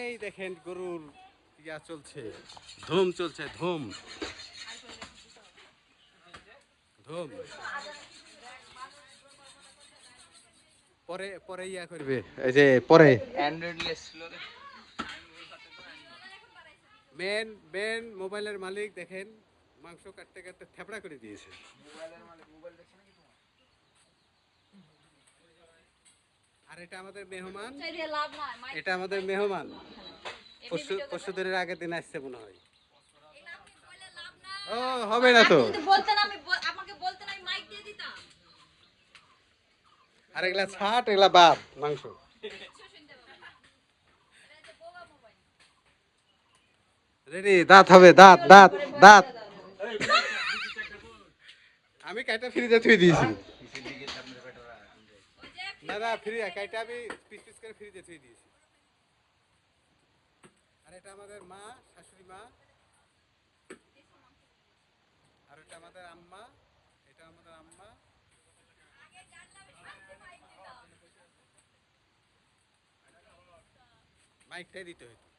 এই দেখেন গরুর ইয়া চলছে, ধুম চলছে, ধুম ধুম। পরে পরে ইয়া করবে, এই যে পরে মেন মেন মোবাইলের মালিক দেখেন মাংস কাটতে কাটতে থেপড়া করে দিয়েছে। আর এটা আমাদের মেহমান, এটা আমাদের মেহমান পরশু দিনের আগের দিন আসছে মনে হয়। ও হবে না তো, আর এগুলা ছাট, এগুলা বাদ মাংস। রেডি, দাঁত হবে, দাঁত দাঁত দাঁত। আমি কাইটা ফ্রিজে থুই দিয়েছি। না না, ফ্রি কাইটা আমি পিস পিস করে ফ্রিজে থুই দিয়েছি। আর এটা আমাদের মা, শাশুড়ি মা, আর এটা আমাদের আম্মা, এটা আমাদের আম্মা। মাইকটাই দিতে হইতো।